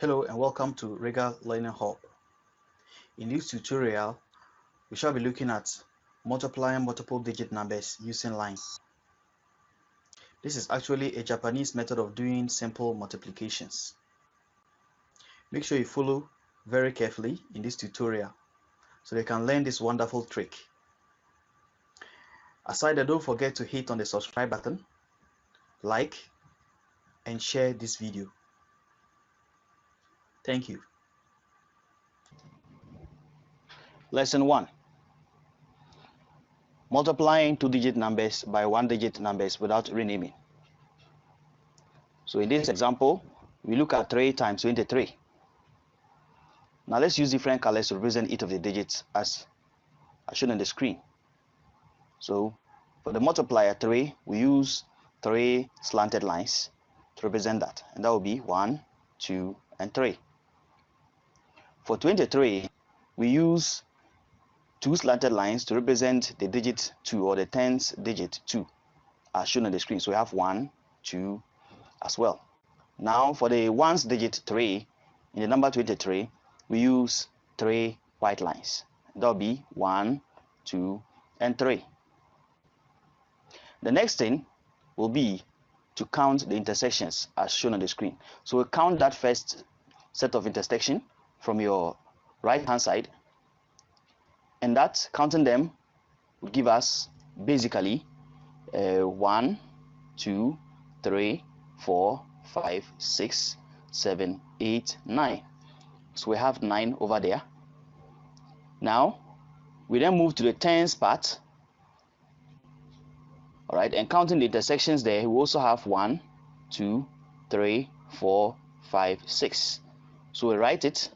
Hello and welcome to Regal Learning Hub. In this tutorial, we shall be looking at multiplying multiple digit numbers using lines. This is actually a Japanese method of doing simple multiplications. Make sure you follow very carefully in this tutorial so they can learn this wonderful trick. Aside that, don't forget to hit on the subscribe button, like, and share this video. Thank you. Lesson 1. Multiplying two-digit numbers by one-digit numbers without renaming. So in this example, we look at 3 times 23. Now let's use different colors to represent each of the digits as shown on the screen. So for the multiplier 3, we use 3 slanted lines to represent that, and that will be 1, 2, and 3. For 23, we use 2 slanted lines to represent the digit 2 or the tens digit 2 as shown on the screen. So we have 1, 2 as well. Now for the ones digit 3 in the number 23, we use 3 white lines. That will be 1, 2, and 3. The next thing will be to count the intersections as shown on the screen. So we'll count that first set of intersection from your right hand side, and that counting them will give us basically 1, 2, 3, 4, 5, 6, 7, 8, 9. So we have 9 over there. Now we then move to the tens part. All right, and counting the intersections there, we also have 1, 2, 3, 4, 5, 6. So we write it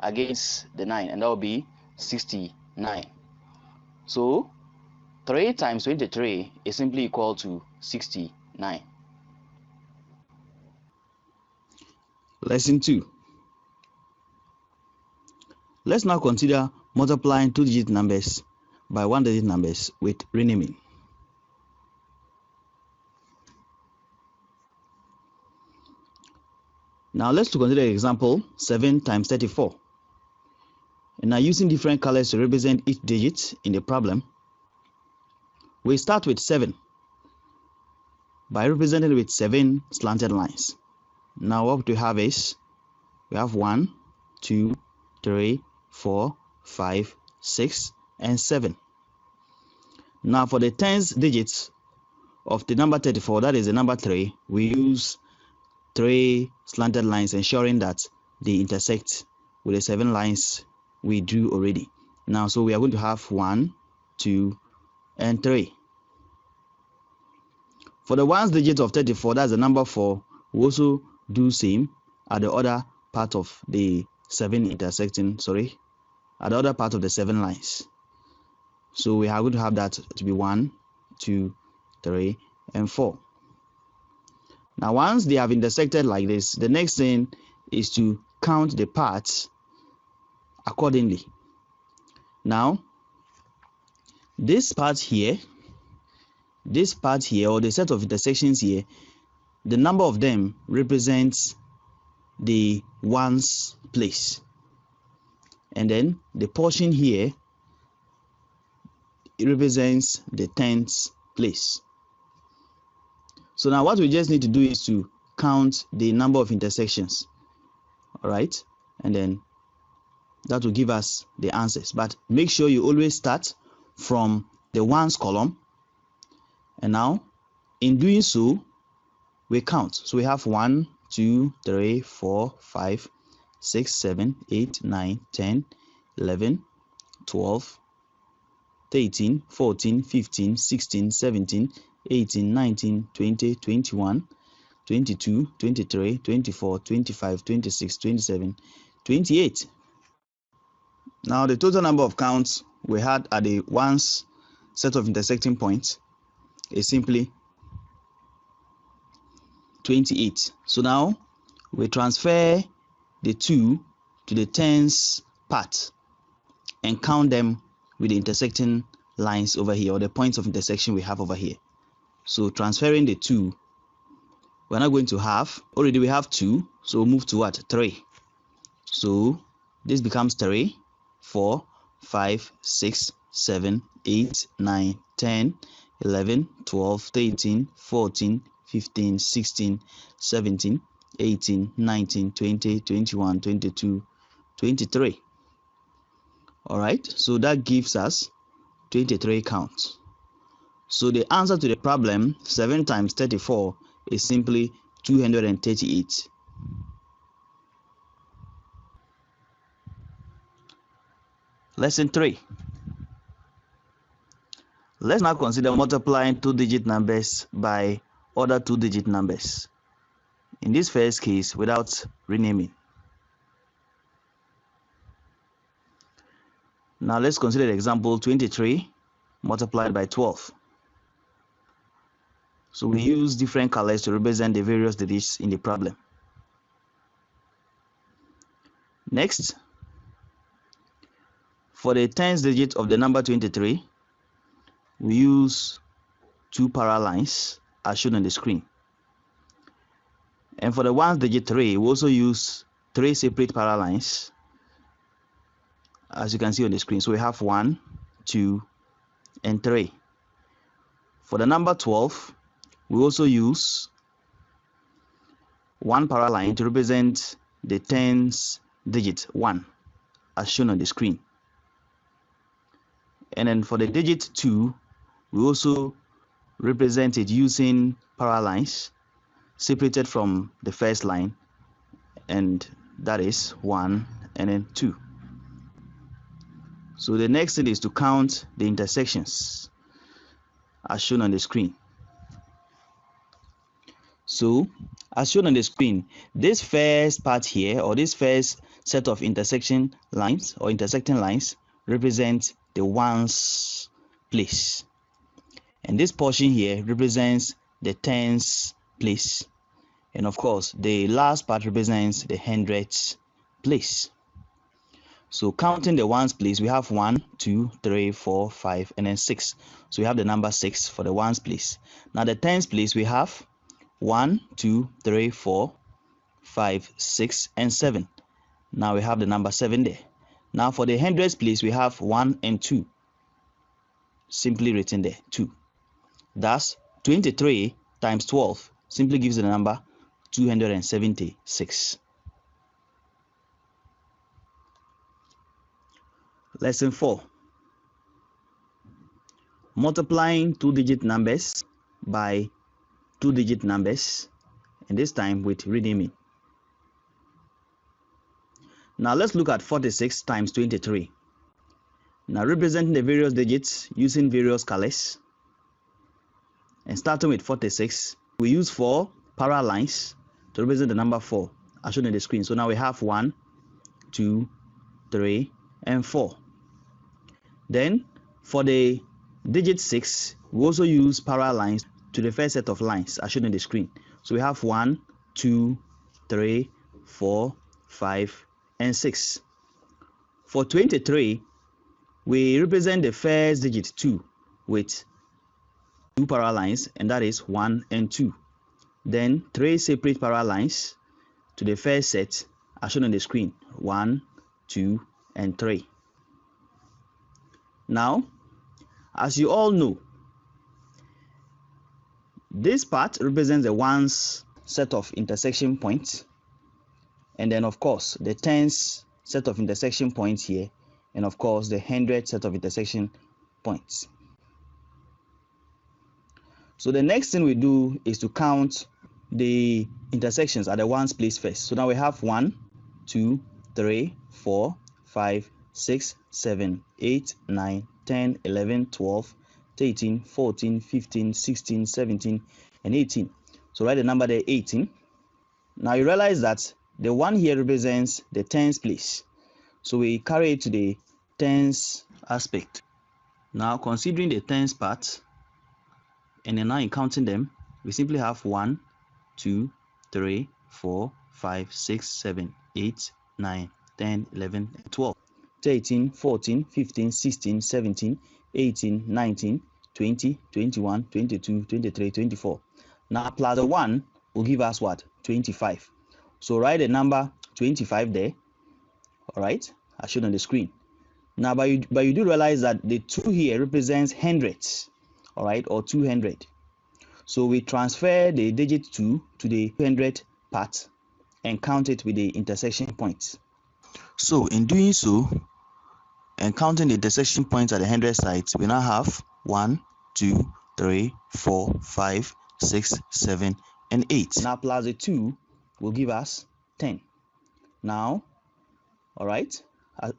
against the 9, and that will be 69. So 3 times 23 is simply equal to 69. Lesson 2. Let's now consider multiplying two-digit numbers by one-digit numbers with renaming. Now let's consider example 7 times 34. And now using different colors to represent each digit in the problem, we start with 7 by representing it with 7 slanted lines. Now what we have is, we have 1, 2, 3, 4, 5, 6, and 7. Now for the tens digits of the number 34, that is the number 3, we use 3 slanted lines, ensuring that they intersect with the 7 lines we drew already. Now, so we are going to have 1, 2, and 3. For the ones digit of 34, that's the number 4, we also do same at the other part of the 7 intersecting, at the other part of the 7 lines. So we are going to have that to be 1, 2, 3, and 4. Now once they have intersected like this, the next thing is to count the parts accordingly. Now this part here, or the set of intersections here, the number of them represents the ones place, and then the portion here, it represents the tens place. So now what we just need to do is to count the number of intersections, all right, and then that will give us the answers. But make sure you always start from the ones column, and now in doing so we count. So we have 1, 2, 3, 4, 5, 6, 7, 8, 9, 10, 11, 12, 13, 14, 15, 16, 17, 18, 19, 20, 21, 22, 23, 24, 25, 26, 27, 28. Now the total number of counts we had at the ones set of intersecting points is simply 28. So now we transfer the 2 to the tens part and count them with the intersecting lines over here, or the points of intersection we have over here. So transferring the 2 We're not going to have. Already we have 2, so we'll move to what? 3. So this becomes 3, 4, 5, 6, 7, 8, 9, 10, 11, 12, 13, 14, 15, 16, 17, 18, 19, 20, 21, 22, 23. All right, so that gives us 23 counts. So the answer to the problem, 7 times 34, is simply 238. Lesson 3. Let's now consider multiplying 2-digit numbers by other 2-digit numbers. In this first case, without renaming. Now let's consider the example 23 multiplied by 12. So we use different colors to represent the various digits in the problem. Next, for the tens digit of the number 23, we use 2 parallel lines as shown on the screen. And for the ones digit 3, we also use 3 separate parallel lines as you can see on the screen. So we have 1, 2, and 3. For the number 12, we also use 1 parallel line to represent the tens digit 1 as shown on the screen. And then for the digit 2, we also represent it using parallel lines separated from the first line, and that is 1 and then 2. So the next thing is to count the intersections as shown on the screen. So as shown on the screen, this first part here, or this first set of intersection lines or intersecting lines, represent the ones place, and this portion here represents the tens place, and of course the last part represents the hundreds place. So counting the ones place, we have 1, 2, 3, 4, 5, and then 6. So we have the number 6 for the ones place. Now the tens place, we have 1, 2, 3, 4, 5, 6, and 7. Now we have the number 7 there. Now for the hundreds place, we have 1 and 2, simply written there, 2. Thus 23 times 12 simply gives the number 276. Lesson 4. Multiplying 2-digit numbers by 2-digit numbers, and this time with renaming. Now let's look at 46 times 23. Now representing the various digits using various colors. And starting with 46, we use 4 parallel lines to represent the number 4 as shown on the screen. So now we have 1, 2, 3, and 4. Then for the digit 6, we also use parallel lines to the first set of lines as shown on the screen. So we have 1, 2, 3, 4, 5, and 6. For 23, we represent the first digit 2 with 2 parallel lines, and that is 1 and 2. Then 3 separate parallel lines to the first set as shown on the screen, 1, 2, and 3. Now, as you all know, this part represents the ones set of intersection points, and then of course the tens set of intersection points here, and of course the hundred set of intersection points. So the next thing we do is to count the intersections at the ones place first. So now we have 1, 2, 3, 4, 5, 6, 7, 8, 9, 10, 11, 12, 13, 14, 15, 16, 17, and 18. So write the number there, 18. Now you realize that the 1 here represents the tens place. So we carry it to the tens aspect. Now considering the tens part, and then now in counting them, we simply have 1, 2, 3, 4, 5, 6, 7, 8, 9, 10, 11, 12, 13, 14, 15, 16, 17, 18, 19, 20, 21, 22, 23, 24. Now plus the 1, will give us what? 25. So write the number 25 there. All right, as shown on the screen. Now, but you do realize that the 2 here represents hundreds, all right, or 200. So we transfer the digit 2 to the 200 part and count it with the intersection points. So in doing so, and counting the intersection points at the 100 sites, we now have 1, 2, 3, 4, 5, 6, 7, and 8. Now plus the 2 will give us 10. Now, all right,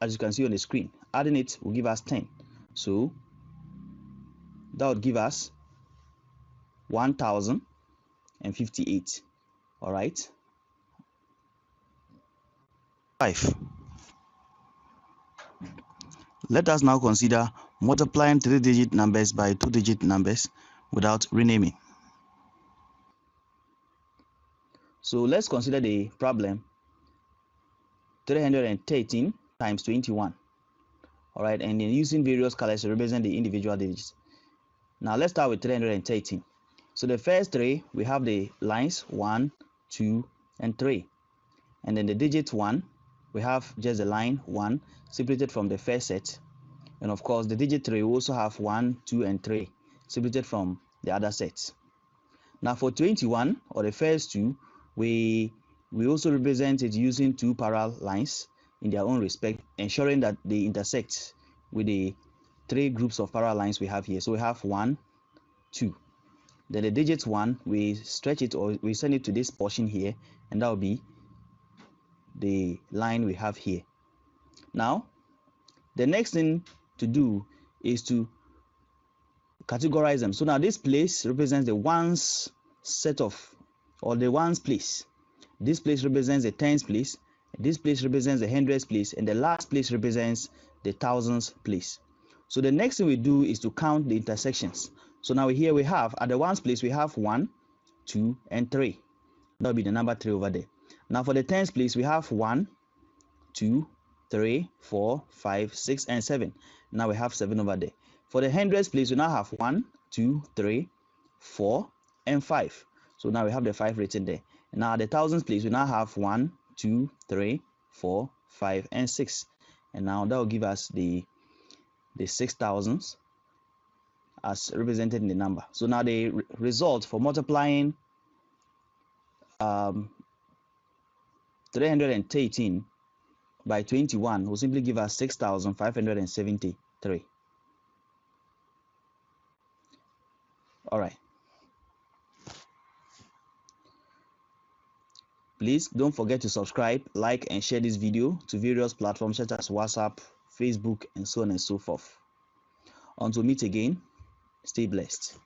as you can see on the screen, adding it will give us 10. So that would give us 1058. All right. 5. Let us now consider multiplying 3-digit numbers by 2-digit numbers without renaming. So let's consider the problem 313 times 21. All right, and then using various colors to represent the individual digits. Now let's start with 313. So the first 3, we have the lines 1, 2, and 3. And then the digit 1, we have just the line 1 separated from the first set. And of course, the digit 3 we also have 1, 2, and 3 separated from the other sets. Now for 21, or the first 2, we also represent it using 2 parallel lines in their own respect, ensuring that they intersect with the 3 groups of parallel lines we have here. So we have 1, 2. Then the digit 1, we stretch it or we send it to this portion here, and that will be the line we have here. Now, the next thing to do is to categorize them. So now this place represents the ones set of, or the ones place. This place represents the tens place. This place represents the hundreds place, and the last place represents the thousands place. So the next thing we do is to count the intersections. So now here we have, at the ones place, we have 1, 2, and 3. That will be the number 3 over there. Now for the tens place, we have 1, 2, 3, 4, 5, 6, and 7. Now we have 7 over there. For the hundreds place, we now have 1, 2, 3, 4, and 5. So now we have the 5 written there. And now at the thousands place, we now have 1, 2, 3, 4, 5, and 6. And now that will give us the 6,000s as represented in the number. So now the result for multiplying 313 by 21 will simply give us 6,573. All right. Please don't forget to subscribe, like, and share this video to various platforms such as WhatsApp, Facebook, and so on and so forth. Until we meet again, stay blessed.